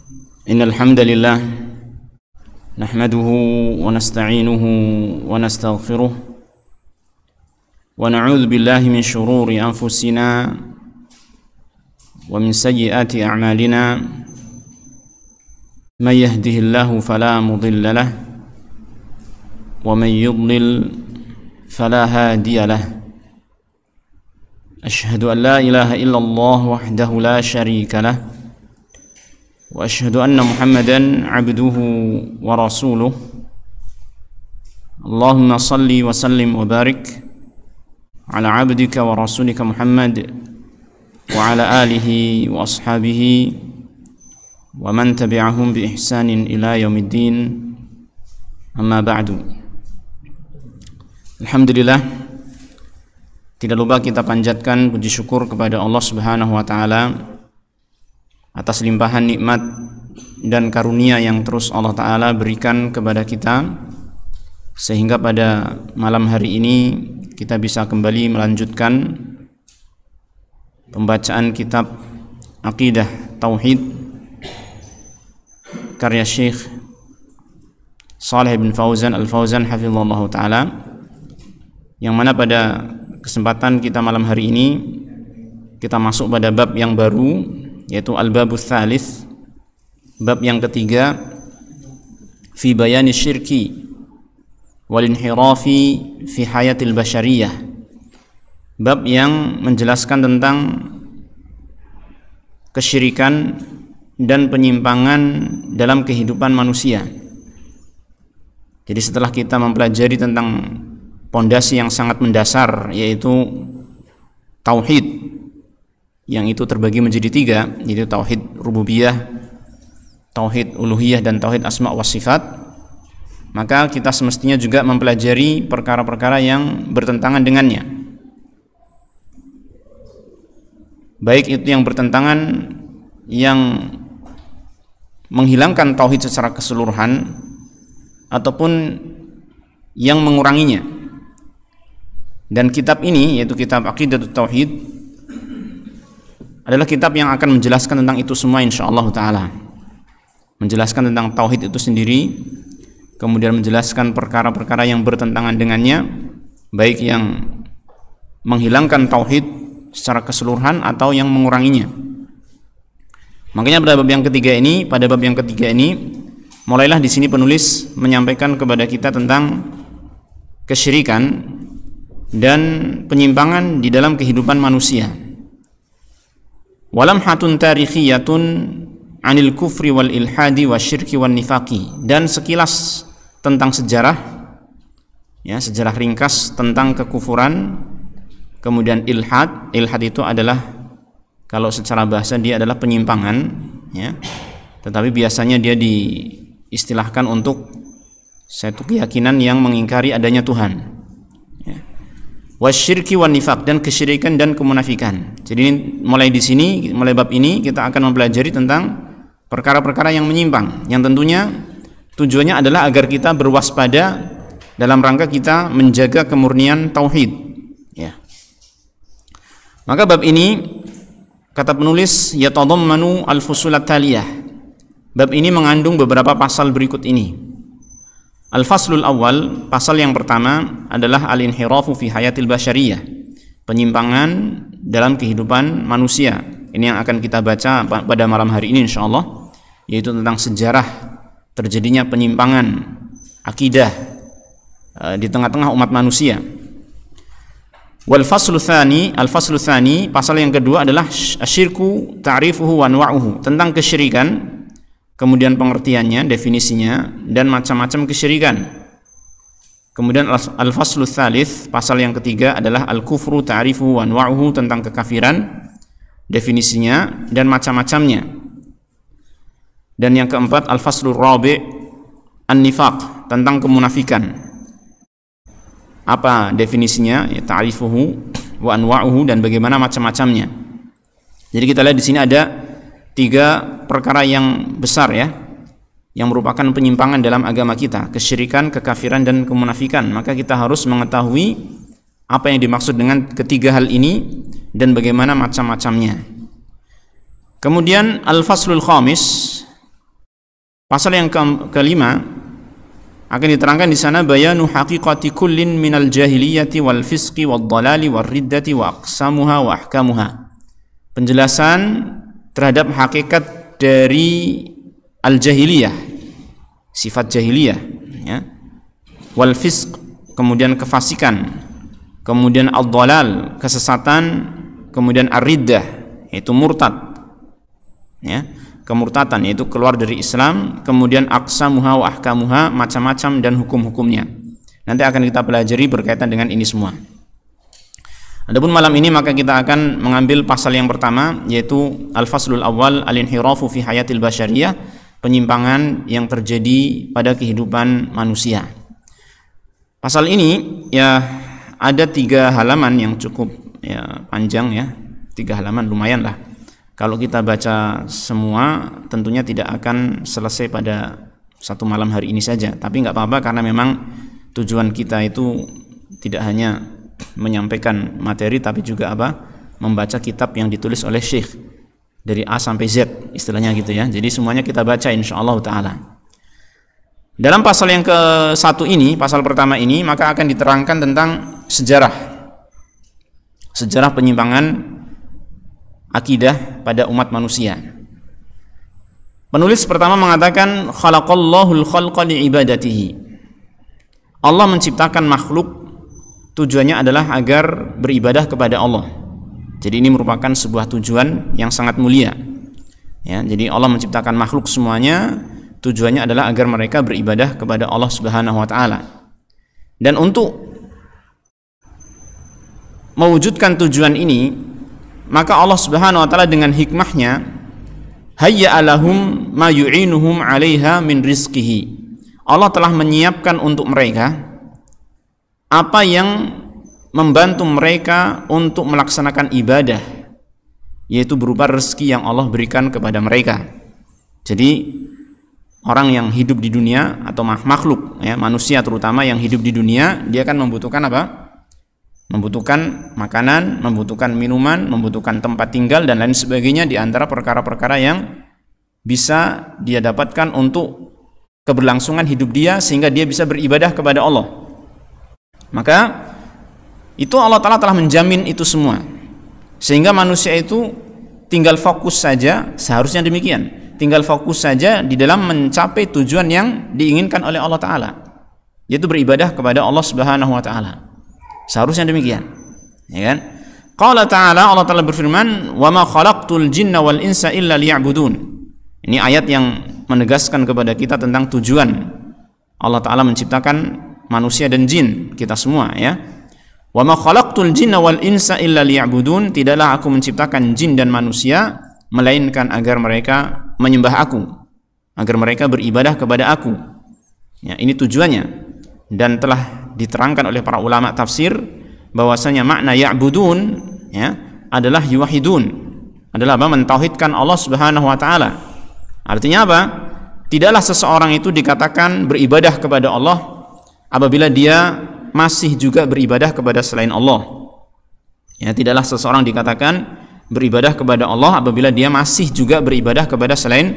إن الحمد لله نحمده ونستعينه ونستغفره ونعوذ بالله من شرور أنفسنا ومن سيئات أعمالنا من يهده الله فلا مضل له ومن يضلل فلا هادي له أشهد أن لا إله إلا الله وحده لا شريك له وأشهد أن محمدا عبده ورسوله اللهم صل وسلم وبارك على عبدك ورسولك محمد وعلى آله وأصحابه ومن تبعهم بإحسان إلى يوم الدين أما بعد. Alhamdulillah, tidak lupa kita panjatkan puji syukur kepada Allah Subhanahu wa taala atas limpahan nikmat dan karunia yang terus Allah taala berikan kepada kita, sehingga pada malam hari ini kita bisa kembali melanjutkan pembacaan kitab Aqidah Tauhid karya Syekh Shalih bin Fauzan Al-Fauzan hafizallahu taala, yang mana pada kesempatan kita malam hari ini kita masuk pada bab yang baru, yaitu al-babus tsalits, bab yang ketiga, fi bayani syirki wal inhirafi fi hayatil basyariyah, bab yang menjelaskan tentang kesyirikan dan penyimpangan dalam kehidupan manusia. Jadi setelah kita mempelajari tentang pondasi yang sangat mendasar, yaitu tauhid, yang itu terbagi menjadi tiga, yaitu tauhid rububiyah, tauhid uluhiyah, dan tauhid asma wa sifat, maka kita semestinya juga mempelajari perkara-perkara yang bertentangan dengannya, baik itu yang bertentangan, yang menghilangkan tauhid secara keseluruhan ataupun yang menguranginya. Dan kitab ini, yaitu kitab Aqidatut Tauhid, adalah kitab yang akan menjelaskan tentang itu semua insyaallah ta'ala. Menjelaskan tentang tauhid itu sendiri, kemudian menjelaskan perkara-perkara yang bertentangan dengannya, baik yang menghilangkan tauhid secara keseluruhan atau yang menguranginya. Makanya pada bab yang ketiga ini, mulailah di sini penulis menyampaikan kepada kita tentang kesyirikan dan penyimpangan di dalam kehidupan manusia. Walamhatun tarikhiyatun anil kufri wal ilhadi wasyirki wan nifaqi, dan sekilas tentang sejarah, ya, sejarah ringkas tentang kekufuran, kemudian ilhad itu adalah, kalau secara bahasa dia adalah penyimpangan, ya, tetapi biasanya dia diistilahkan untuk satu keyakinan yang mengingkari adanya Tuhan, ya. Wasyirki wan nifaq, dan kesyirikan dan kemunafikan. Jadi mulai di sini, mulai bab ini kita akan mempelajari tentang perkara-perkara yang menyimpang, yang tentunya tujuannya adalah agar kita berwaspada dalam rangka kita menjaga kemurnian tauhid, ya. Maka bab ini, kata penulis, yatadammanu al-fusulat taliyah, bab ini mengandung beberapa pasal berikut ini. Al-faslul awal, pasal yang pertama adalah al-inhirafu fi hayatil basyariyah, penyimpangan dalam kehidupan manusia. Ini yang akan kita baca pada malam hari ini insyaallah, yaitu tentang sejarah terjadinya penyimpangan akidah di tengah-tengah umat manusia. Wal faslu tsani, al-faslu tsani, pasal yang kedua adalah asyirku ta'rifuhu wa anwa'uhu, tentang kesyirikan, kemudian pengertiannya, definisinya, dan macam-macam kesyirikan. Kemudian al-faslu tsalits, pasal yang ketiga adalah al-kufru ta'rifuhu wa anwa'uhu, tentang kekafiran, definisinya dan macam-macamnya. Dan yang keempat al-faslu rabi' an-nifaq, tentang kemunafikan. Apa definisinya? Ya, ta'rifuhu wa anwa'uhu, dan bagaimana macam-macamnya. Jadi kita lihat di sini ada tiga perkara yang besar, ya, yang merupakan penyimpangan dalam agama kita: kesyirikan, kekafiran, dan kemunafikan. Maka kita harus mengetahui apa yang dimaksud dengan ketiga hal ini dan bagaimana macam-macamnya. Kemudian al-faslul khamis, Pasal yang kelima akan diterangkan di sana bayanu haqiqati kullin minal jahiliyati wal fisqi wad dhalali war riddati wa aqsamuha wa ahkamuha. Penjelasan terhadap hakikat dari al-jahiliyah, sifat jahiliyah, ya. Wal fisq, kemudian kefasikan, kemudian ad-dhalal, kesesatan, kemudian ar-riddah, yaitu murtad, ya, kemurtatan, yaitu keluar dari Islam, kemudian aqsamuha wa ahkamuha, macam-macam dan hukum-hukumnya. Nanti akan kita pelajari berkaitan dengan ini semua. Adapun malam ini maka kita akan mengambil pasal yang pertama, yaitu al-faslul awal al-inhirafu fi hayatil basyariyah, penyimpangan yang terjadi pada kehidupan manusia. Pasal ini ya ada 3 halaman yang cukup ya panjang, ya, 3 halaman lumayan lah. Kalau kita baca semua tentunya tidak akan selesai pada satu malam hari ini saja. Tapi nggak apa-apa karena memang tujuan kita itu tidak hanya menyampaikan materi tapi juga membaca kitab yang ditulis oleh Syekh dari A sampai Z istilahnya gitu ya. Jadi semuanya kita baca insyaallah taala. Dalam pasal yang ke-1 ini, pasal pertama ini, maka akan diterangkan tentang sejarah penyimpangan akidah pada umat manusia. Penulis pertama mengatakan khalaqallahul khalqa li'ibadatihi. Allah menciptakan makhluk tujuannya adalah agar beribadah kepada Allah. Jadi ini merupakan sebuah tujuan yang sangat mulia. Ya, jadi Allah menciptakan makhluk semuanya tujuannya adalah agar mereka beribadah kepada Allah Subhanahu wa taala. Dan untuk mewujudkan tujuan ini, maka Allah Subhanahu wa taala dengan hikmahnya hayya alahum ma yu'inuhum 'alaiha min rizqihi. Allah telah menyiapkan untuk mereka apa yang membantu mereka untuk melaksanakan ibadah, yaitu berupa rezeki yang Allah berikan kepada mereka. Jadi orang yang hidup di dunia atau makhluk ya, manusia terutama yang hidup di dunia, dia akan membutuhkan apa? Membutuhkan makanan, membutuhkan minuman, membutuhkan tempat tinggal dan lain sebagainya, di antara perkara-perkara yang bisa dia dapatkan untuk keberlangsungan hidup dia sehingga dia bisa beribadah kepada Allah. Maka itu Allah Ta'ala telah menjamin itu semua, sehingga manusia itu tinggal fokus saja, seharusnya demikian, tinggal fokus saja di dalam mencapai tujuan yang diinginkan oleh Allah Ta'ala, yaitu beribadah kepada Allah Subhanahu wa Ta'ala. Seharusnya demikian, ya kan? Qala ta'ala, Allah Ta'ala berfirman, "Wa ma khalaqtul jinna wal insa illa liya'budun." Ini ayat yang menegaskan kepada kita tentang tujuan Allah Ta'ala menciptakan manusia dan jin, kita semua, ya. "Wa ma khalaqtul jinna wal insa illa liya'budun." Tidaklah aku menciptakan jin dan manusia melainkan agar mereka menyembah aku, agar mereka beribadah kepada aku. Ya, ini tujuannya. Dan telah diterangkan oleh para ulama tafsir bahwasanya makna ya'budun ya adalah yuwahidun, adalah mentauhidkan Allah Subhanahu wa taala. Artinya apa? Tidaklah seseorang itu dikatakan beribadah kepada Allah apabila dia masih juga beribadah kepada selain Allah. Ya, tidaklah seseorang dikatakan beribadah kepada Allah apabila dia masih juga beribadah kepada selain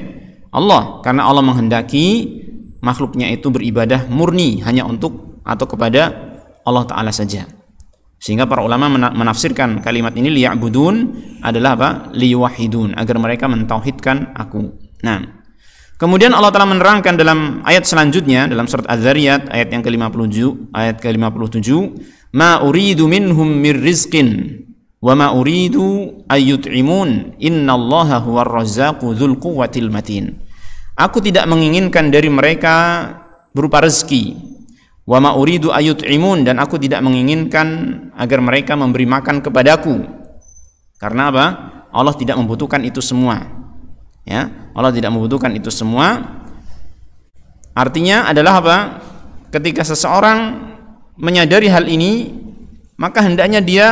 Allah, karena Allah menghendaki makhluknya itu beribadah murni hanya untuk atau kepada Allah Ta'ala saja. Sehingga para ulama menafsirkan kalimat ini liya'budun adalah apa? Liyuwahidun, agar mereka mentauhidkan aku. Nah, kemudian Allah Ta'ala menerangkan dalam ayat selanjutnya dalam surat Az-Zariyat ayat yang ke-57, ma uridu minhum mir rizqin wa ma uridu ayyut'imun innallaha huwar razzaqu dzul quwwatil matin. Aku tidak menginginkan dari mereka berupa rezeki, wa ma uridu ayyut'imun, dan aku tidak menginginkan agar mereka memberi makan kepadaku. Karena apa? Allah tidak membutuhkan itu semua. Ya, Allah tidak membutuhkan itu semua. Artinya adalah apa? Ketika seseorang menyadari hal ini, maka hendaknya dia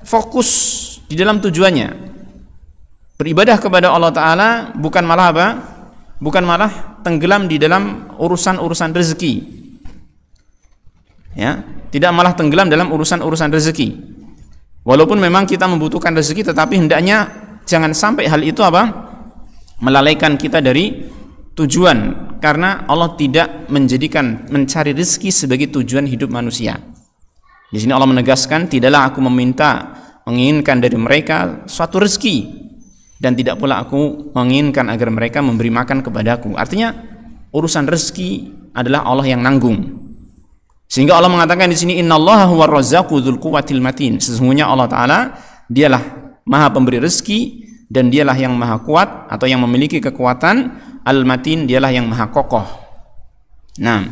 fokus di dalam tujuannya. Beribadah kepada Allah Ta'ala, bukan malah apa? Bukan malah tenggelam di dalam urusan-urusan rezeki. Ya, tidak malah tenggelam dalam urusan-urusan rezeki. Walaupun memang kita membutuhkan rezeki, tetapi hendaknya jangan sampai hal itu apa? Melalaikan kita dari tujuan Karena Allah tidak menjadikan mencari rezeki sebagai tujuan hidup manusia. Di sini Allah menegaskan, tidaklah aku menginginkan dari mereka suatu rezeki, dan tidak pula aku menginginkan agar mereka memberi makan kepadaku. Artinya urusan rezeki adalah Allah yang nanggung. Sehingga Allah mengatakan di sini, innallaha huwar razzaqu dzul quwwatil matin. Sesungguhnya Allah Ta'ala dialah maha pemberi rezeki, dan dialah yang maha kuat atau yang memiliki kekuatan. Al-matin, dialah yang maha kokoh. Nah,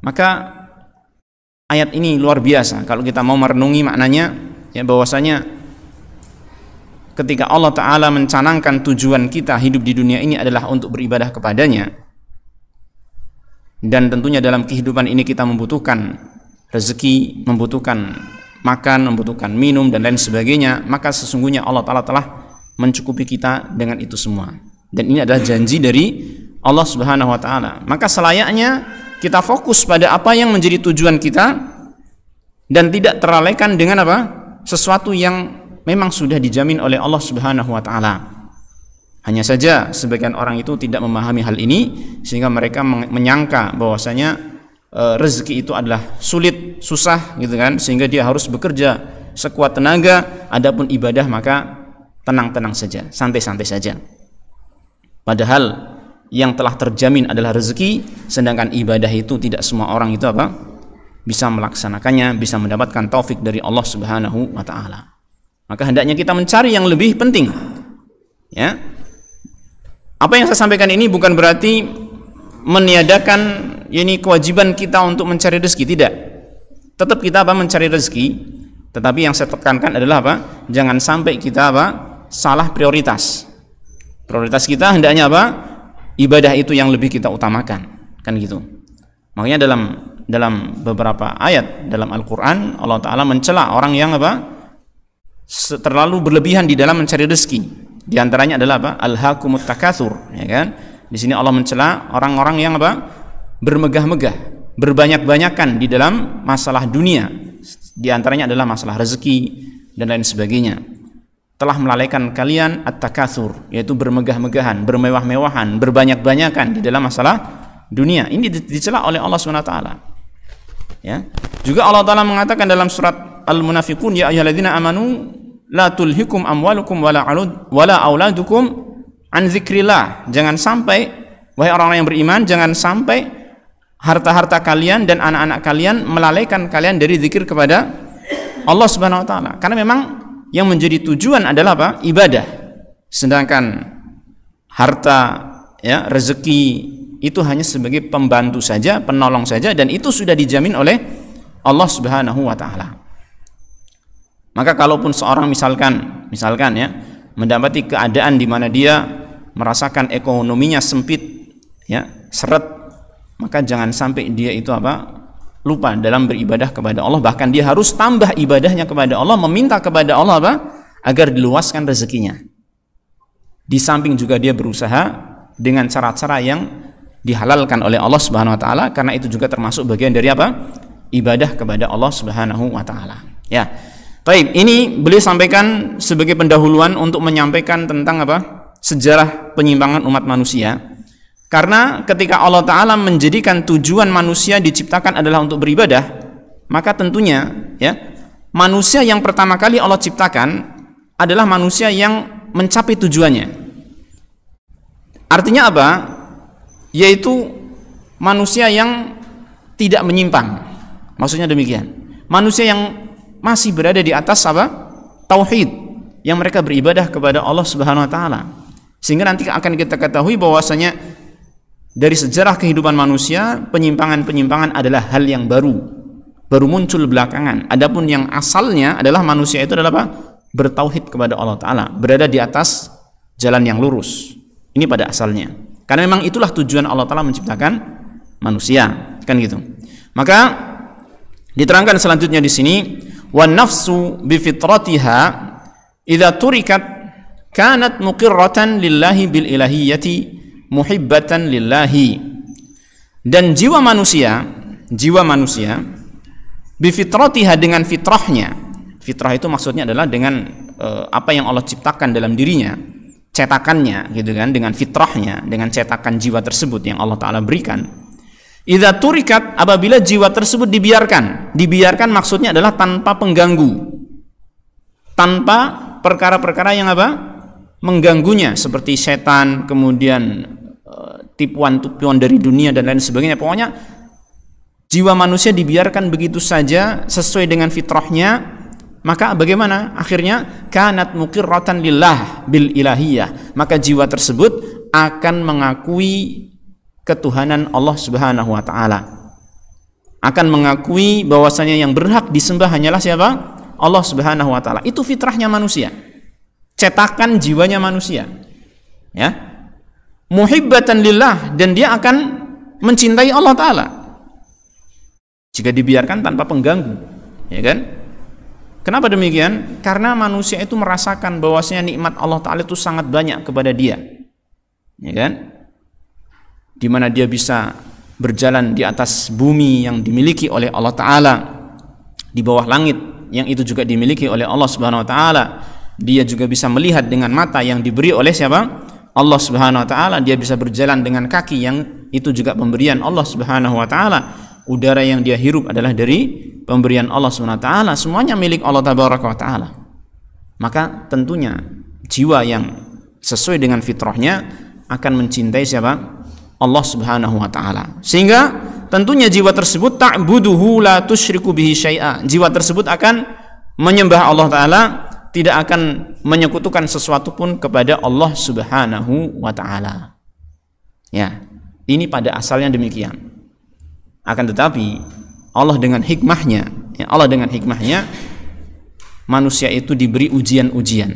maka ayat ini luar biasa kalau kita mau merenungi maknanya, ya, bahwasanya ketika Allah Ta'ala mencanangkan tujuan kita hidup di dunia ini adalah untuk beribadah kepadanya, dan tentunya dalam kehidupan ini kita membutuhkan rezeki, membutuhkan makan, membutuhkan minum, dan lain sebagainya, maka sesungguhnya Allah Ta'ala telah mencukupi kita dengan itu semua. Dan ini adalah janji dari Allah Subhanahu wa Ta'ala. Maka selayaknya kita fokus pada apa yang menjadi tujuan kita, dan tidak terlalaikan dengan apa? Sesuatu yang memang sudah dijamin oleh Allah Subhanahu wa Ta'ala. Hanya saja sebagian orang itu tidak memahami hal ini, sehingga mereka menyangka bahwasanya rezeki itu adalah sulit, susah gitu kan, sehingga dia harus bekerja sekuat tenaga. Adapun ibadah maka tenang-tenang saja, santai-santai saja. Padahal yang telah terjamin adalah rezeki, sedangkan ibadah itu tidak semua orang itu apa? Bisa melaksanakannya, bisa mendapatkan taufik dari Allah Subhanahu wa Ta'ala. Maka hendaknya kita mencari yang lebih penting. Ya. Apa yang saya sampaikan ini bukan berarti meniadakan ini kewajiban kita untuk mencari rezeki, tidak. Tetap kita apa? Mencari rezeki, tetapi yang saya tekankan adalah apa? Jangan sampai kita apa? Salah prioritas. Prioritas kita hendaknya apa? Ibadah itu yang lebih kita utamakan, kan gitu. Makanya dalam beberapa ayat dalam Al-Qur'an Allah Ta'ala mencela orang yang apa? Terlalu berlebihan di dalam mencari rezeki. Di antaranya adalah apa? Alhaakumut takatsur, ya kan? Di sini Allah mencela orang-orang yang apa? Bermegah-megah, berbanyak-banyakan di dalam masalah dunia. Di antaranya adalah masalah rezeki dan lain sebagainya. Telah melalaikan kalian at-takatsur, yaitu bermegah-megahan, bermewah-mewahan, berbanyak-banyakan di dalam masalah dunia. Ini dicela oleh Allah SWT. Ya. Juga Allah Ta'ala mengatakan dalam surat Al-Munafiqun, ya ayyuhalladzina amanu la tulhikum amwalukum wala auladukum an dzikrillah. Jangan sampai, wahai orang-orang yang beriman, jangan sampai harta-harta kalian dan anak-anak kalian melalaikan kalian dari zikir kepada Allah Subhanahu wa Ta'ala. Karena memang yang menjadi tujuan adalah apa? Ibadah. Sedangkan harta, ya, rezeki itu hanya sebagai pembantu saja, penolong saja, dan itu sudah dijamin oleh Allah Subhanahu wa Ta'ala. Maka kalaupun seorang misalkan ya, mendapati keadaan di mana dia merasakan ekonominya sempit, ya, seret, maka jangan sampai dia itu apa? Lupa dalam beribadah kepada Allah. Bahkan dia harus tambah ibadahnya kepada Allah, meminta kepada Allah apa? Agar diluaskan rezekinya. Di samping juga dia berusaha dengan cara-cara yang dihalalkan oleh Allah Subhanahu wa Ta'ala, karena itu juga termasuk bagian dari apa? Ibadah kepada Allah Subhanahu wa Ta'ala. Ya. Baik, ini beliau sampaikan sebagai pendahuluan untuk menyampaikan tentang apa? Sejarah penyimpangan umat manusia. Karena ketika Allah Ta'ala menjadikan tujuan manusia diciptakan adalah untuk beribadah, maka tentunya, ya, manusia yang pertama kali Allah ciptakan adalah manusia yang mencapai tujuannya. Artinya apa? Yaitu manusia yang tidak menyimpang. Maksudnya demikian. Manusia yang masih berada di atas apa? Tauhid, yang mereka beribadah kepada Allah Subhanahu wa Ta'ala. Sehingga nanti akan kita ketahui bahwasanya dari sejarah kehidupan manusia, penyimpangan-penyimpangan adalah hal yang baru muncul belakangan. Adapun yang asalnya adalah manusia itu adalah apa? Bertauhid kepada Allah Ta'ala, berada di atas jalan yang lurus. Ini pada asalnya. Karena memang itulah tujuan Allah Ta'ala menciptakan manusia, kan gitu. Maka diterangkan selanjutnya di sini, wan nafsu bi fitratiha idza turikat kanat muqirratan lillahi bil ilahiyyati muhibbatan lillahi. Dan jiwa manusia bifitratiha, dengan fitrahnya. Fitrah itu maksudnya adalah dengan apa yang Allah ciptakan dalam dirinya. cetakannya gitu kan, dengan fitrahnya, dengan cetakan jiwa tersebut yang Allah Ta'ala berikan. Idza turikat, apabila jiwa tersebut dibiarkan maksudnya adalah tanpa pengganggu, tanpa perkara-perkara yang mengganggunya, seperti setan, kemudian tipuan-tipuan dari dunia dan lain sebagainya. Pokoknya jiwa manusia dibiarkan begitu saja sesuai dengan fitrahnya, maka bagaimana? Akhirnya kanat muqirratan lillah bil ilahiyah, maka jiwa tersebut akan mengakui ketuhanan Allah Subhanahu wa taala. Akan mengakui bahwasanya yang berhak disembah hanyalah siapa? Allah Subhanahu wa taala. Itu fitrahnya manusia. Cetakan jiwanya manusia. Ya. Muhibbatan lillah, dan dia akan mencintai Allah taala. Jika dibiarkan tanpa pengganggu, ya kan? Kenapa demikian? Karena manusia itu merasakan bahwasanya nikmat Allah Ta'ala itu sangat banyak kepada dia, ya kan? Di mana dia bisa berjalan di atas bumi yang dimiliki oleh Allah Ta'ala, di bawah langit yang itu juga dimiliki oleh Allah Subhanahu Wa Ta'ala. Dia juga bisa melihat dengan mata yang diberi oleh siapa? Allah Subhanahu Wa Ta'ala. Dia bisa berjalan dengan kaki yang itu juga pemberian Allah Subhanahu Wa Ta'ala. Udara yang dia hirup adalah dari pemberian Allah SWT. Semuanya milik Allah Tabaraka wa Ta'ala. Maka tentunya jiwa yang sesuai dengan fitrahnya akan mencintai siapa? Allah Subhanahu wa Ta'ala. Sehingga tentunya jiwa tersebut ta'buduhu la tusyriku bihi syai'a. Jiwa tersebut akan menyembah Allah Ta'ala, tidak akan menyekutukan sesuatu pun kepada Allah Subhanahu wa Ta'ala. Ya, ini pada asalnya demikian. Akan tetapi Allah dengan hikmahnya, manusia itu diberi ujian-ujian.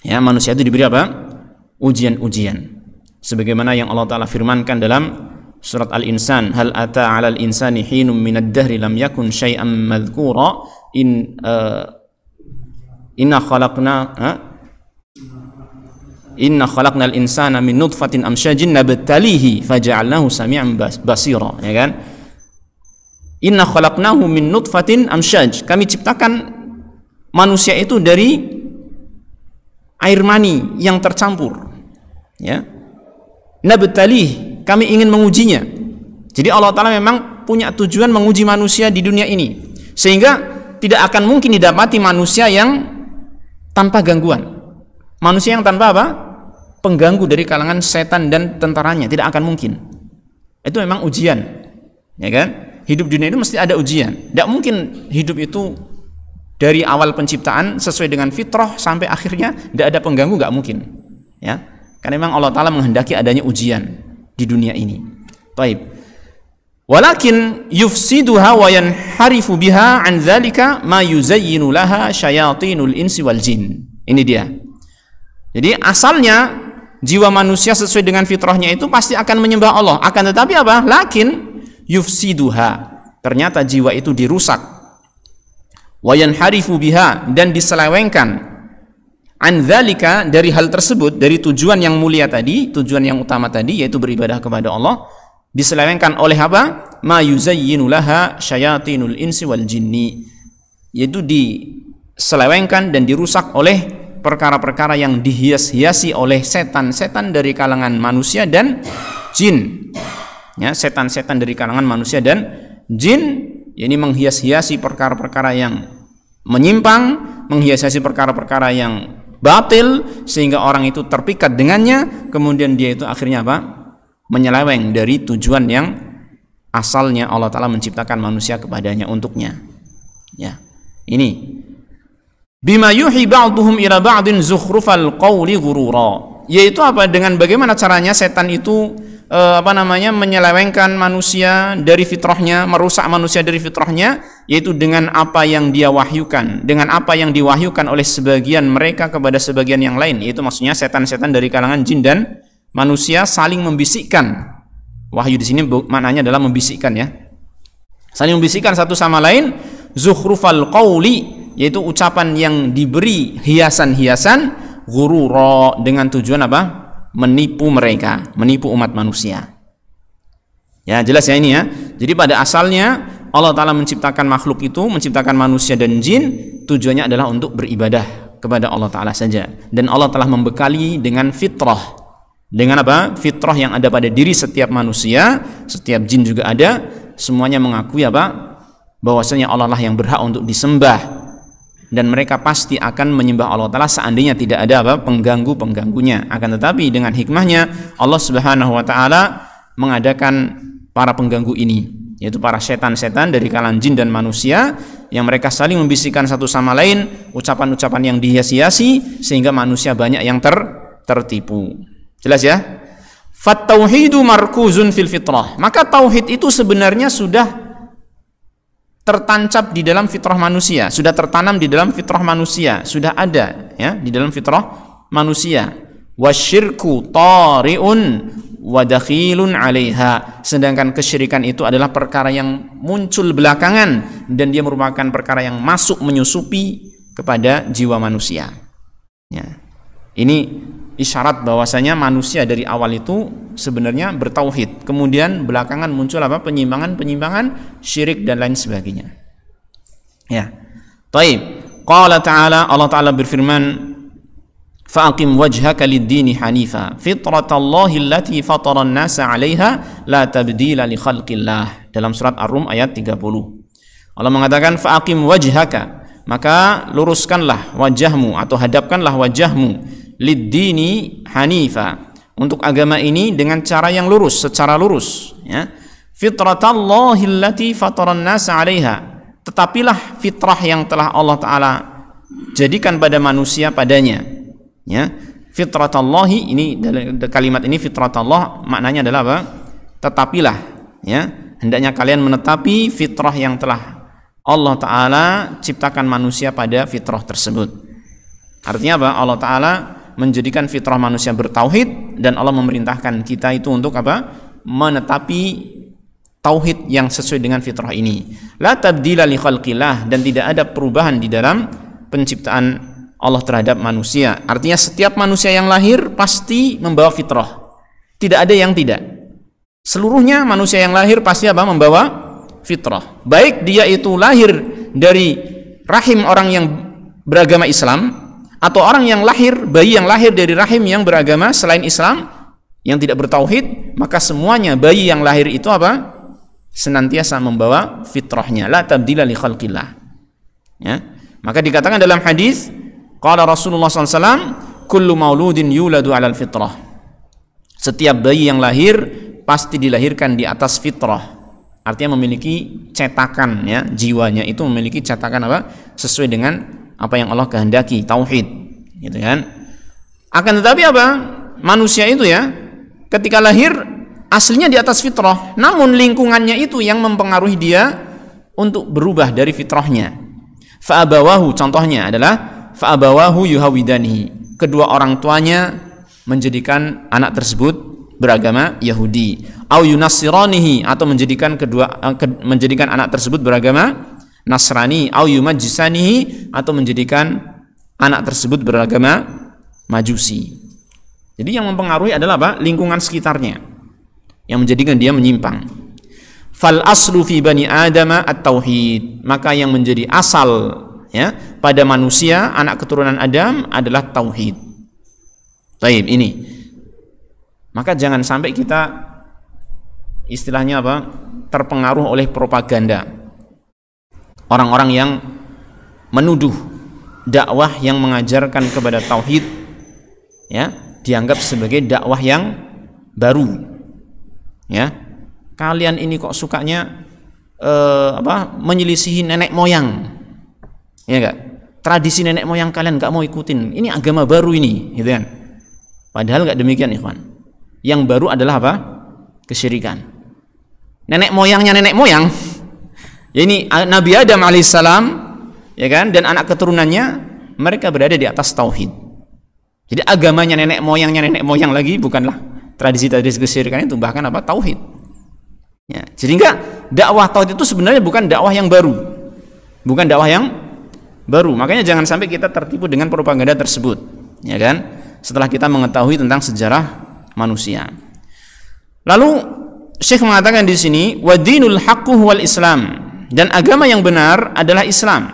Ya, manusia itu diberi apa? Ujian-ujian. Sebagaimana yang Allah Ta'ala firmankan dalam surat Al-Insan, hal ata 'alal insani hinum minad dahri lam yakun syai'an madhkura Inna khalaqnal insana min nutfatin amsyajin nabtalihi faja'alnahu sami'an basira, ya kan? Inna khalaqnahu min nutfatin amsyaj. Kami ciptakan manusia itu dari air mani yang tercampur. Ya. Nabtalih, kami ingin mengujinya. Jadi Allah Ta'ala memang punya tujuan menguji manusia di dunia ini, sehingga tidak akan mungkin didapati manusia yang tanpa gangguan. Manusia yang tanpa apa? Pengganggu dari kalangan setan dan tentaranya, tidak akan mungkin. Itu memang ujian, ya kan? Hidup dunia itu mesti ada ujian. Tidak mungkin hidup itu dari awal penciptaan sesuai dengan fitrah sampai akhirnya tidak ada pengganggu, nggak mungkin. Ya, karena memang Allah Ta'ala menghendaki adanya ujian di dunia ini. Baik. Walakin yufsiduha wa yanharifu biha an dzalika ma yuzayyinu laha syayatinul insi wal jin. Ini dia. Jadi asalnya jiwa manusia sesuai dengan fitrahnya itu pasti akan menyembah Allah. Akan tetapi apa? Lakin yufsiduha, ternyata jiwa itu dirusak. Wa yanharifu biha, dan diselewengkan. An dzalika, dari hal tersebut, dari tujuan yang mulia tadi, tujuan yang utama tadi, yaitu beribadah kepada Allah, diselewengkan oleh apa? Ma yuzayyinu laha syayatinul insi wal jinni, yaitu diselewengkan dan dirusak oleh perkara-perkara yang dihias-hiasi oleh setan-setan dari kalangan manusia dan jin. Ya, setan-setan dari kalangan manusia dan jin, ini menghias-hiasi perkara-perkara yang menyimpang, menghias-hiasi perkara-perkara yang batil, sehingga orang itu terpikat dengannya, kemudian dia itu akhirnya apa? Menyeleweng dari tujuan yang asalnya Allah Ta'ala menciptakan manusia kepadanya, untuknya. Ya, ini bima yuhi ba'duhum ila ba'din zukhrufal qawli ghurura, yaitu apa? Dengan bagaimana caranya setan itu menyelewengkan manusia dari fitrahnya, merusak manusia dari fitrahnya, yaitu dengan apa yang dia wahyukan, dengan apa yang diwahyukan oleh sebagian mereka kepada sebagian yang lain, yaitu maksudnya setan-setan dari kalangan jin dan manusia saling membisikkan. Wahyu di sini maknanya adalah membisikkan, ya, saling membisikkan satu sama lain, zukhrufal qawli, yaitu ucapan yang diberi hiasan-hiasan, ghurura, dengan tujuan apa? Menipu mereka, menipu umat manusia. Ya, jelas ya ini ya. Jadi pada asalnya Allah Ta'ala menciptakan makhluk itu, menciptakan manusia dan jin, tujuannya adalah untuk beribadah kepada Allah Ta'ala saja. Dan Allah telah membekali dengan fitrah. Dengan apa? Fitrah yang ada pada diri setiap manusia, setiap jin juga ada, semuanya mengakui apa? Bahwasanya Allah lah yang berhak untuk disembah, dan mereka pasti akan menyembah Allah Ta'ala seandainya tidak ada apa? Pengganggu-pengganggunya. Akan tetapi dengan hikmahnya Allah Subhanahu wa Ta'ala mengadakan para pengganggu ini, yaitu para setan-setan dari kalangan jin dan manusia, yang mereka saling membisikkan satu sama lain ucapan-ucapan yang dihias-hiasi sehingga manusia banyak yang tertipu. Jelas ya? Fat tauhidu markuzun fil fitrah. Maka tauhid itu sebenarnya sudah tertancap di dalam fitrah manusia, sudah tertanam di dalam fitrah manusia, sudah ada ya di dalam fitrah manusia. Wasyirku tari'un wa dakhilun 'alaiha. Sedangkan kesyirikan itu adalah perkara yang muncul belakangan dan dia merupakan perkara yang masuk menyusupi kepada jiwa manusia. Ya. Ini isyarat bahwasanya manusia dari awal itu sebenarnya bertauhid. Kemudian belakangan muncul apa? Penyimpangan, syirik dan lain sebagainya. Ya. Taib. Qala ta'ala, Allah Ta'ala berfirman, fa'aqim wajhaka lid-dini hanifa fitratallahi allati fatara an-nasa 'alaiha la tabdila li khalqillah. Dalam surat Ar-Rum ayat 30. Allah mengatakan fa'aqim wajhaka, maka luruskanlah wajahmu atau hadapkanlah wajahmu lid-dini hanifa, untuk agama ini dengan cara yang lurus, secara lurus ya. Fitratallahi allati fatara an-nasa 'alaiha, tetapilah fitrah yang telah Allah Ta'ala jadikan pada manusia padanya. Ya, fitratallahi, ini kalimat ini fitratallah maknanya adalah apa? Tetapilah, ya, hendaknya kalian menetapi fitrah yang telah Allah Ta'ala ciptakan manusia pada fitrah tersebut. Artinya apa? Allah Ta'ala menjadikan fitrah manusia bertauhid, dan Allah memerintahkan kita itu untuk apa? Menetapi tauhid yang sesuai dengan fitrah ini. La tabdila li khalqillah, dan tidak ada perubahan di dalam penciptaan Allah terhadap manusia. Artinya setiap manusia yang lahir pasti membawa fitrah. Tidak ada yang tidak. Seluruhnya manusia yang lahir pasti apa? Membawa fitrah. Baik dia itu lahir dari rahim orang yang beragama Islam, atau orang yang lahir, bayi yang lahir dari rahim yang beragama selain Islam, yang tidak bertauhid, maka semuanya bayi yang lahir itu apa? Senantiasa membawa fitrahnya. La tabdila li khalqillah. Ya. Maka dikatakan dalam hadis, qala Rasulullah SAW, kullu mauludin yuladu alal fitrah. Setiap bayi yang lahir pasti dilahirkan di atas fitrah. Artinya memiliki cetakan, ya, jiwanya itu memiliki cetakan apa? Sesuai dengan apa yang Allah kehendaki, tauhid, gitu kan? Akan tetapi apa? Manusia itu ya, ketika lahir aslinya di atas fitrah, namun lingkungannya itu yang mempengaruhi dia untuk berubah dari fitrahnya. Fa'abawahu, contohnya adalah fa'abawahu yuhawidanihi, kedua orang tuanya menjadikan anak tersebut beragama Yahudi, au yunassiranihi, atau menjadikan anak tersebut beragama Nasrani, au yumajjisanihi, atau menjadikan anak tersebut beragama Majusi. Jadi yang mempengaruhi adalah apa? Lingkungan sekitarnya yang menjadikan dia menyimpang. Fal aslu fi bani adama at-tauhid, maka yang menjadi asal, ya, pada manusia anak keturunan Adam adalah tauhid. Taib ini. Maka jangan sampai kita istilahnya apa? Terpengaruh oleh propaganda orang-orang yang menuduh dakwah yang mengajarkan kepada tauhid, ya, dianggap sebagai dakwah yang baru. Ya, kalian ini kok sukanya menyelisihi nenek moyang, ya enggak? Tradisi nenek moyang kalian enggak mau ikutin. Ini agama baru ini, gitu kan? Padahal enggak demikian, ikhwan. Yang baru adalah apa? Kesyirikan. Nenek moyangnya nenek moyang, ya, ini Nabi Adam alaihissalam, ya kan, dan anak keturunannya, mereka berada di atas tauhid. Jadi agamanya nenek moyang lagi bukanlah tradisi-tradisi kesyirikan itu, bahkan apa? Tauhid. Ya, jadi enggak, dakwah tauhid itu sebenarnya bukan dakwah yang baru. Bukan dakwah yang baru. Makanya jangan sampai kita tertipu dengan propaganda tersebut, ya kan? Setelah kita mengetahui tentang sejarah manusia. Lalu Syekh mengatakan di sini, wa dinul haqqu huwal Islam, dan agama yang benar adalah Islam.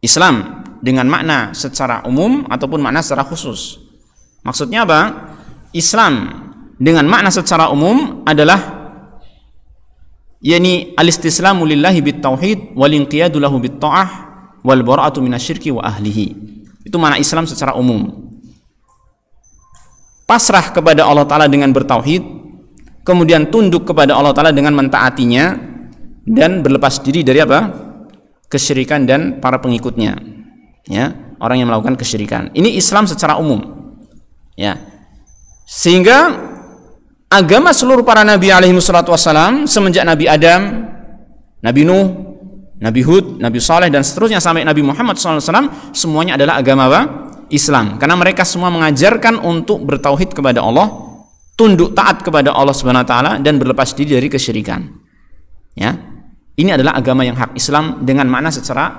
Islam dengan makna secara umum ataupun makna secara khusus. Maksudnya apa? Islam dengan makna secara umum adalah yakni al-istislamu lillahi bit-tauhid wal inqiyadu lahu bit-ta'ah wal bara'atu minasyirki wa ahlihi. Itu makna Islam secara umum. Pasrah kepada Allah Ta'ala dengan bertauhid, kemudian tunduk kepada Allah Ta'ala dengan mentaatinya, dan berlepas diri dari apa? Kesyirikan dan para pengikutnya, ya, orang yang melakukan kesyirikan. Ini Islam secara umum, ya. Sehingga agama seluruh para nabi alaihi wassalatu wassalam semenjak Nabi Adam, Nabi Nuh, Nabi Hud, Nabi Saleh dan seterusnya sampai Nabi Muhammad SAW, semuanya adalah agama apa? Islam. Karena mereka semua mengajarkan untuk bertauhid kepada Allah, tunduk taat kepada Allah Subhanahu wa taala, dan berlepas diri dari kesyirikan. Ya. Ini adalah agama yang hak, Islam dengan makna secara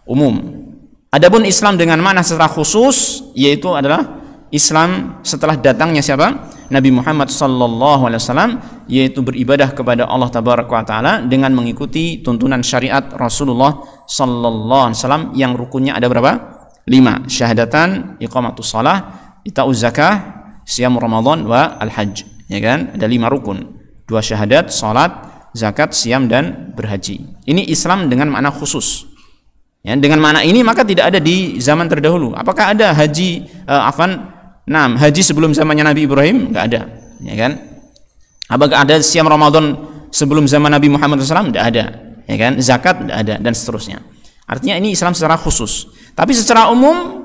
umum. Adapun Islam dengan makna secara khusus, yaitu adalah Islam setelah datangnya siapa? Nabi Muhammad sallallahu alaihi wasallam, yaitu beribadah kepada Allah tabaraka wa taala dengan mengikuti tuntunan syariat Rasulullah sallallahu alaihi wasallam yang rukunnya ada berapa? 5. Syahadatan, iqamatus shalah, ita'uz zakah, siyam Ramadan wa al-hajj. Ya kan? Ada 5 rukun. 2 syahadat, salat, zakat, siyam dan berhaji. Ini Islam dengan makna khusus. Ya, dengan makna ini maka tidak ada di zaman terdahulu. Apakah ada haji haji sebelum zamannya Nabi Ibrahim? Enggak ada, ya kan? Apakah ada siyam Ramadan sebelum zaman Nabi Muhammad SAW? Tidak ada, ya kan? Zakat tidak ada, dan seterusnya. Artinya ini Islam secara khusus. Tapi secara umum,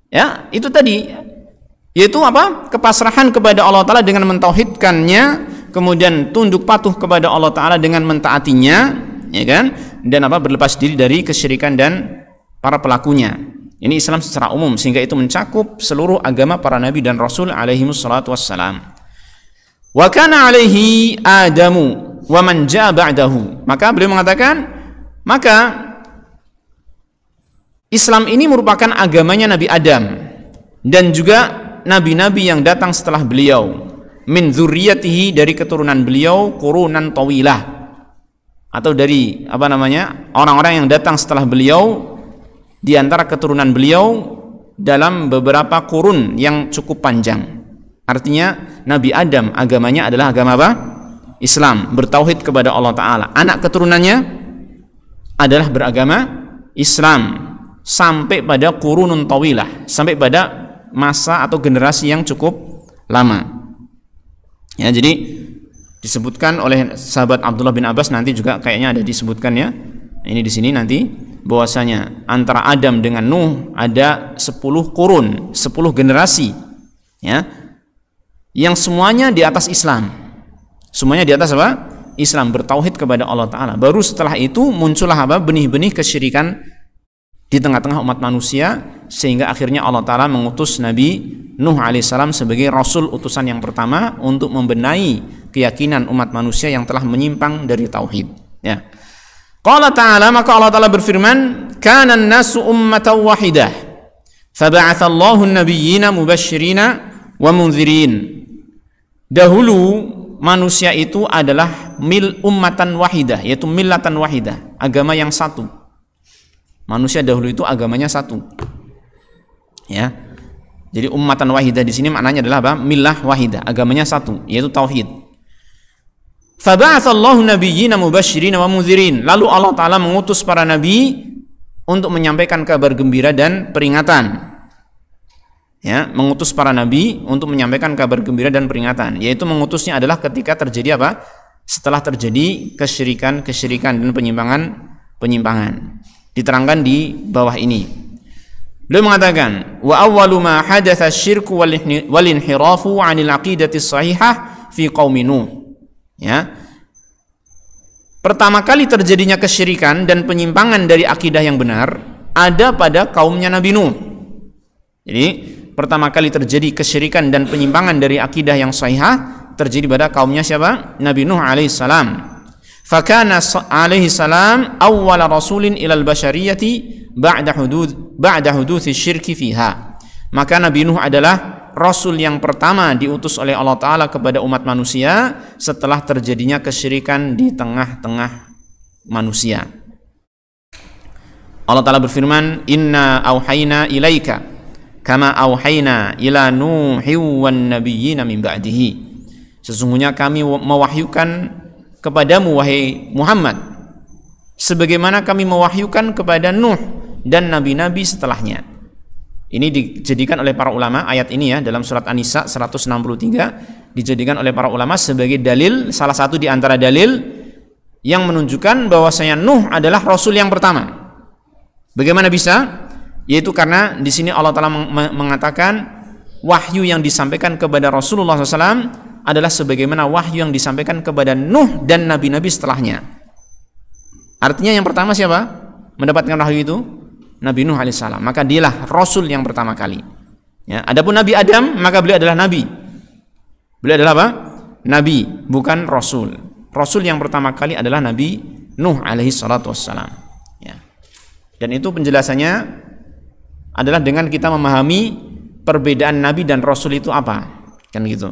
ya, itu tadi, yaitu apa? Kepasrahan kepada Allah Ta'ala dengan mentauhidkannya, kemudian tunduk patuh kepada Allah Ta'ala dengan mentaatinya, ya kan? Dan apa? Berlepas diri dari kesyirikan dan para pelakunya. Ini Islam secara umum, sehingga itu mencakup seluruh agama para nabi dan rasul alaihi wassalatu wassalam. Wa kana alaihi Adamu wa man jaa ba'dahu. Maka beliau mengatakan, maka Islam ini merupakan agamanya Nabi Adam dan juga nabi-nabi yang datang setelah beliau, min dzurriyyatihi, dari keturunan beliau, qurunan tawilah, atau dari orang-orang yang datang setelah beliau di antara keturunan beliau dalam beberapa kurun yang cukup panjang. Artinya Nabi Adam agamanya adalah agama apa? Islam, bertauhid kepada Allah Ta'ala. Anak keturunannya adalah beragama Islam sampai pada qurunun tawilah, sampai pada masa atau generasi yang cukup lama. Ya, jadi disebutkan oleh sahabat Abdullah bin Abbas, nanti juga kayaknya ada disebutkan, ya. Ini di sini nanti, bahwasanya antara Adam dengan Nuh ada 10 kurun, 10 generasi, ya, yang semuanya di atas Islam. Semuanya di atas apa? Islam, bertauhid kepada Allah Ta'ala. Baru setelah itu muncullah apa? Benih-benih kesyirikan di tengah-tengah umat manusia, sehingga akhirnya Allah Ta'ala mengutus Nabi Nuh alaihissalam sebagai Rasul utusan yang pertama untuk membenahi keyakinan umat manusia yang telah menyimpang dari tauhid. Ya. Qala Ta'ala, maka Allah Ta'ala berfirman, kana an-nasu ummatan wahidah faba'atha Allahu an-nabiyyina mubashshirina wa mundzirin. Dahulu manusia itu adalah ummatan wahidah, yaitu millatan wahidah, agama yang satu. Manusia dahulu itu agamanya satu, ya. Jadi ummatan wahidah di sini maknanya adalah apa? Millah wahidah, agamanya satu, yaitu tauhid. Faba'atsallahu nabiyyina mubasysyirin wa mundzirin. Lalu Allah Ta'ala mengutus para nabi untuk menyampaikan kabar gembira dan peringatan. Ya, mengutus para nabi untuk menyampaikan kabar gembira dan peringatan, yaitu mengutusnya adalah ketika terjadi apa? Setelah terjadi kesyirikan dan penyimpangan. Diterangkan di bawah ini. Beliau mengatakan, wa awwalu ma hadatsa asy-syirku wal inhirafu 'anil aqidati shahihah fi qaumi Nuh. Ya. Pertama kali terjadinya kesyirikan dan penyimpangan dari akidah yang benar ada pada kaumnya Nabi Nuh. Jadi, pertama kali terjadi kesyirikan dan penyimpangan dari akidah yang sahihah terjadi pada kaumnya siapa? Nabi Nuh alaihissalam. Fakana alaihi salam awwala rasulin ilal bashariyati ba'da huduthi syirki fiha. Maka Nabi Nuh adalah rasul yang pertama diutus oleh Allah Ta'ala kepada umat manusia setelah terjadinya kesyirikan di tengah-tengah manusia. Allah Ta'ala berfirman, inna auhayna ilaika kama auhayna ila nuhi wan nabiyyina min ba'dihi. Sesungguhnya kami mewahyukan kepadamu wahai Muhammad sebagaimana kami mewahyukan kepada Nuh dan nabi-nabi setelahnya. Ini dijadikan oleh para ulama, ayat ini ya dalam surat An-Nisa 163 dijadikan oleh para ulama sebagai dalil, salah satu di antara dalil yang menunjukkan bahwasanya Nuh adalah rasul yang pertama. Bagaimana bisa? Yaitu karena di sini Allah Ta'ala mengatakan wahyu yang disampaikan kepada Rasulullah SAW adalah sebagaimana wahyu yang disampaikan kepada Nuh dan nabi-nabi setelahnya. Artinya yang pertama siapa mendapatkan wahyu itu? Nabi Nuh alaihissalam. Maka dialah rasul yang pertama kali. Ya, adapun Nabi Adam, maka beliau adalah nabi. Beliau adalah apa? Nabi, bukan rasul. Rasul yang pertama kali adalah Nabi Nuh alaihi salatu wassalam. Dan itu penjelasannya adalah dengan kita memahami perbedaan Nabi dan Rasul itu apa, kan gitu.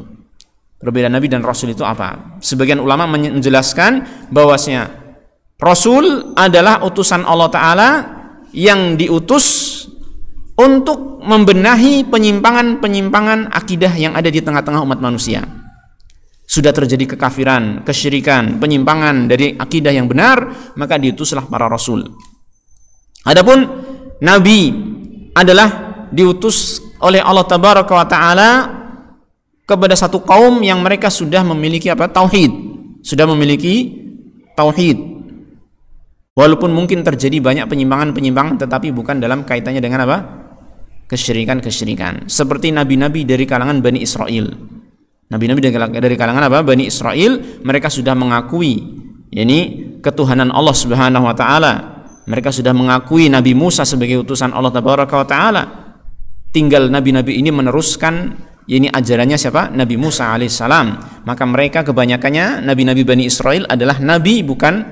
Perbedaan Nabi dan Rasul itu apa? Sebagian ulama menjelaskan bahwasanya Rasul adalah utusan Allah Ta'ala yang diutus untuk membenahi penyimpangan-penyimpangan akidah yang ada di tengah-tengah umat manusia. Sudah terjadi kekafiran, kesyirikan, penyimpangan dari akidah yang benar, maka diutuslah para Rasul. Adapun Nabi adalah diutus oleh Allah Tabaraka wa Ta'ala kepada satu kaum yang mereka sudah memiliki apa? Tauhid. Sudah memiliki tauhid. Walaupun mungkin terjadi banyak penyimpangan-penyimpangan, tetapi bukan dalam kaitannya dengan apa? Kesyirikan-kesyirikan. Seperti nabi-nabi dari kalangan Bani Israel. Nabi-nabi dari kalangan apa? Bani Israel, mereka sudah mengakui yakni ketuhanan Allah Subhanahu wa Ta'ala. Mereka sudah mengakui Nabi Musa sebagai utusan Allah Tabaraka wa Ta'ala. Tinggal nabi-nabi ini meneruskan ini ajarannya siapa? Nabi Musa alaihissalam. Maka mereka kebanyakannya nabi-nabi Bani Israel adalah nabi bukan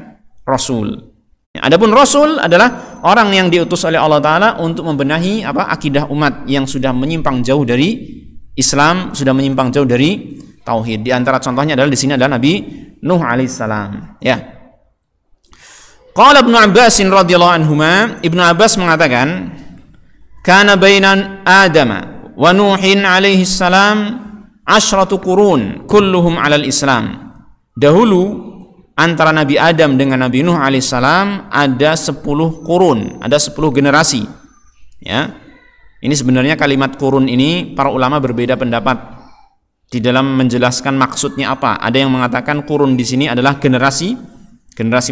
rasul. Adapun rasul adalah orang yang diutus oleh Allah Ta'ala untuk membenahi apa? Akidah umat yang sudah menyimpang jauh dari Islam, sudah menyimpang jauh dari tauhid. Di antara contohnya adalah di sini adalah Nabi Nuh alaihissalam. Ya. Qala Ibnu Abbas radhiyallahu anhuma, Ibnu Abbas mengatakan, kana bainan Adam wa Nuhin alaihi salam 10 qurun kulluhum 'alal Islam. Dahulu antara Nabi Adam dengan Nabi Nuh alaihi salam ada 10 qurun, ada 10 generasi. Ya. Ini sebenarnya kalimat qurun ini para ulama berbeda pendapat di dalam menjelaskan maksudnya apa. Ada yang mengatakan qurun di sini adalah generasi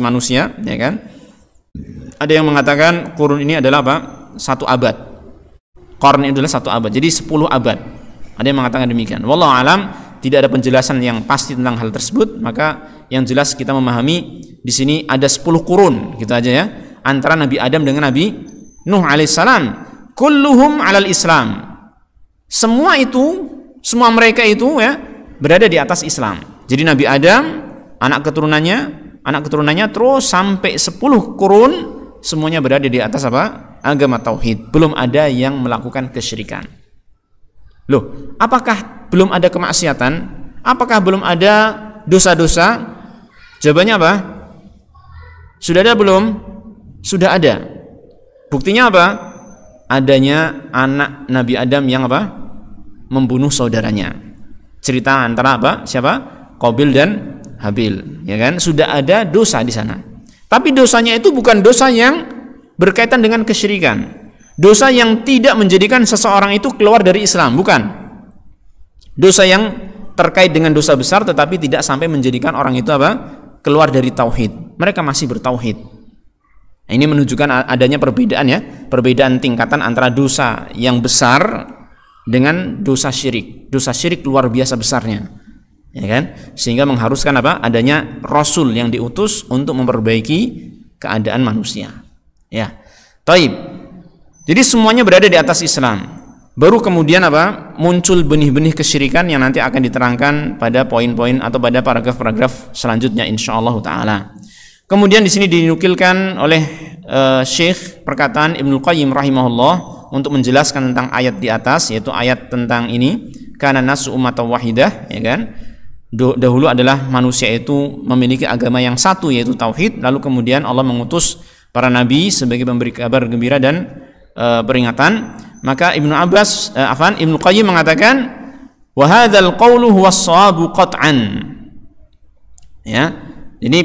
manusia, ya kan? Ada yang mengatakan qurun ini adalah apa? 1 abad. Qarn itu adalah 1 abad. Jadi 10 abad. Ada yang mengatakan demikian. Wallahu alam, tidak ada penjelasan yang pasti tentang hal tersebut, maka yang jelas kita memahami di sini ada 10 qurun, gitu aja ya. Antara Nabi Adam dengan Nabi Nuh alaihissalam, kulluhum 'alal Islam. Semua mereka itu ya berada di atas Islam. Jadi Nabi Adam, anak keturunannya terus sampai 10 kurun semuanya berada di atas apa? Agama tauhid. Belum ada yang melakukan kesyirikan. Loh, apakah belum ada kemaksiatan? Apakah belum ada dosa-dosa? Jawabannya apa? Sudah ada belum? Sudah ada. Buktinya apa? Adanya anak Nabi Adam yang apa? Membunuh saudaranya. Cerita antara apa? Siapa? Qabil dan Habil, ya kan? Sudah ada dosa di sana. Tapi dosanya itu bukan dosa yang berkaitan dengan kesyirikan. Dosa yang tidak menjadikan seseorang itu keluar dari Islam, bukan. Dosa yang terkait dengan dosa besar tetapi tidak sampai menjadikan orang itu apa? Keluar dari tauhid. Mereka masih bertauhid. Ini menunjukkan adanya perbedaan ya, perbedaan tingkatan antara dosa yang besar dengan dosa syirik. Dosa syirik luar biasa besarnya. Ya kan? Sehingga mengharuskan apa? Adanya rasul yang diutus untuk memperbaiki keadaan manusia. Ya. Taib. Jadi semuanya berada di atas Islam. Baru kemudian apa? Muncul benih-benih kesyirikan yang nanti akan diterangkan pada poin-poin atau pada paragraf-paragraf selanjutnya insyaallah taala. Kemudian di sini dinukilkan oleh Syekh perkataan Ibnu Qayyim rahimahullah untuk menjelaskan tentang ayat di atas, yaitu ayat tentang ini, kana nasu ummatan wahidah, ya kan? Dahulu adalah manusia itu memiliki agama yang satu, yaitu tauhid, lalu kemudian Allah mengutus para nabi sebagai pemberi kabar gembira dan peringatan. Maka Ibnu Qayyim mengatakan wa hadzal qawlu huwas shawabu qat'an. Ya. Ini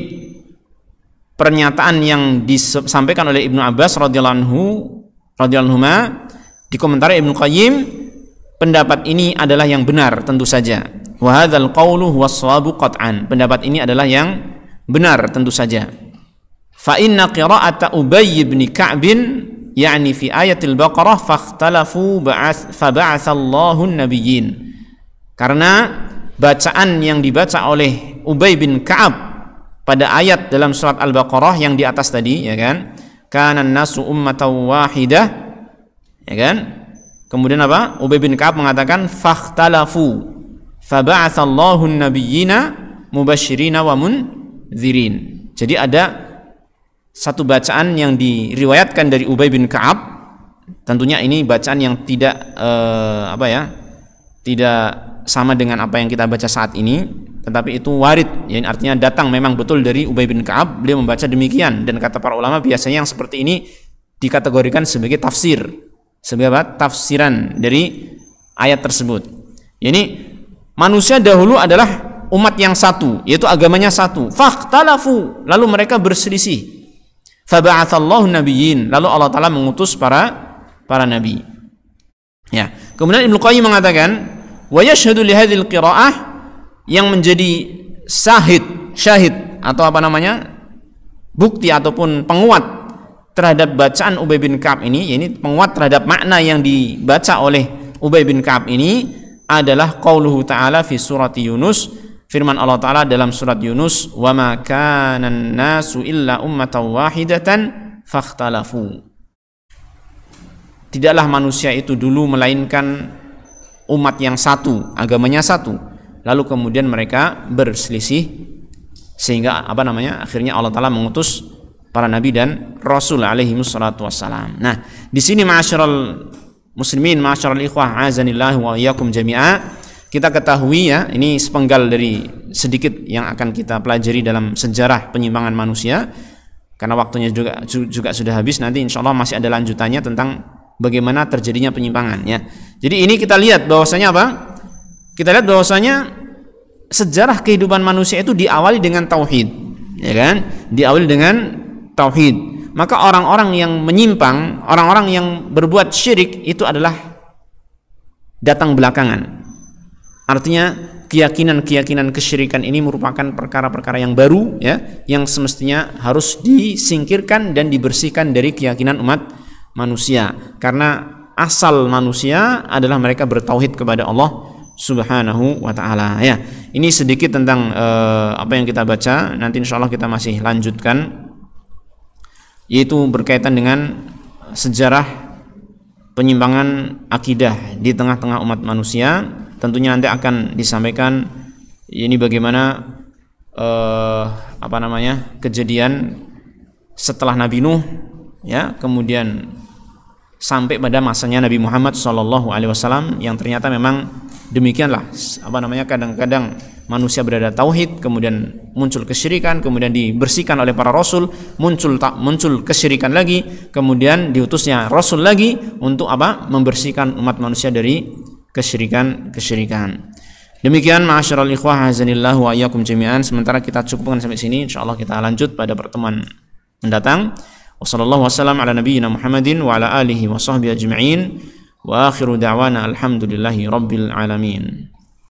pernyataan yang disampaikan oleh Ibnu Abbas radhiyallahu anhuma dikomentari Ibnu Qayyim, pendapat ini adalah yang benar tentu saja. Wa hadzal qawlu huwas shawabu qat'an. Pendapat ini adalah yang benar tentu saja. Fa inna qira'ata Ubay bin Ka'b yakni fi ayatil Baqarah fakhtalafu fa ba'atsallahu an-nabiyyin. Karena bacaan yang dibaca oleh Ubay bin Ka'ab pada ayat dalam surat Al-Baqarah yang di atas tadi, ya kan? Kana an-nasu ummatan wahidah, ya kan? Kemudian apa? Ubay bin Ka'ab mengatakan fakhtalafu fa ba'atsallahu an-nabiyyina mubasysyirina wa mundzirin. Jadi ada satu bacaan yang diriwayatkan dari Ubay bin Ka'ab, tentunya ini bacaan yang tidak tidak sama dengan apa yang kita baca saat ini, tetapi itu warid, ya, artinya datang memang betul dari Ubay bin Ka'ab, beliau membaca demikian. Dan kata para ulama biasanya yang seperti ini dikategorikan sebagai tafsir, sebagai apa? Tafsiran dari ayat tersebut. Ini manusia dahulu adalah umat yang satu, yaitu agamanya satu. Fakhtalafu, lalu mereka berselisih. Faba'atsallahu nabiyyin, lalu Allah Ta'ala mengutus para nabi. Ya. Kemudian Ibnu Qayyim mengatakan, wa yashhadu li hadhil qiraah, yang menjadi syahid atau bukti ataupun penguat terhadap bacaan Ubay bin Ka'ab ini, yakni penguat terhadap makna yang dibaca oleh Ubay bin Ka'ab ini adalah qauluhu ta'ala fi surati Yunus, firman Allah Ta'ala dalam surat Yunus, wa ma kana an-nasu illa ummatan wahidatan fakhtalafu. Tidaklah manusia itu dulu melainkan umat yang satu, agamanya satu, lalu kemudian mereka berselisih sehingga akhirnya Allah Ta'ala mengutus para nabi dan rasul alaihi wassalatu wassalam. Nah, di sini ma'asyiral muslimin, ma'asyiral ikhwah, azanillahu wa iyyakum jami'a, kita ketahui, ya, ini sepenggal dari sedikit yang akan kita pelajari dalam sejarah penyimpangan manusia, karena waktunya juga sudah habis. Nanti insya Allah masih ada lanjutannya tentang bagaimana terjadinya penyimpangan, ya. Jadi ini kita lihat bahwasanya kita lihat bahwasanya sejarah kehidupan manusia itu diawali dengan tauhid, ya kan? Diawali dengan tauhid. Maka orang-orang yang menyimpang, orang-orang yang berbuat syirik itu adalah datang belakangan. Artinya keyakinan kesyirikan ini merupakan perkara-perkara yang baru, ya, yang semestinya harus disingkirkan dan dibersihkan dari keyakinan umat manusia. Karena asal manusia adalah mereka bertauhid kepada Allah Subhanahu wa ta'ala, ya. Ini sedikit tentang apa yang kita baca. Nanti insyaallah kita masih lanjutkan, yaitu berkaitan dengan sejarah penyimpangan akidah di tengah-tengah umat manusia. Tentunya nanti akan disampaikan ini bagaimana kejadian setelah Nabi Nuh, ya, kemudian sampai pada masanya Nabi Muhammad SAW, yang ternyata memang demikianlah, kadang-kadang manusia berada tauhid, kemudian muncul kesyirikan, kemudian dibersihkan oleh para rasul, muncul kesyirikan lagi, kemudian diutusnya rasul lagi untuk membersihkan umat manusia dari kesyirikan. Demikian ma'asyiral ikhwah, azanillahu wa iyyakum jami'an. Sementara kita cukupkan sampai sini, insyaallah kita lanjut pada pertemuan mendatang. Wassallallahu wasallam ala nabiyyina Muhammadin wa ala alihi wa sahbihi ajma'in. Wa akhiru da'wana alhamdulillahi rabbil alamin.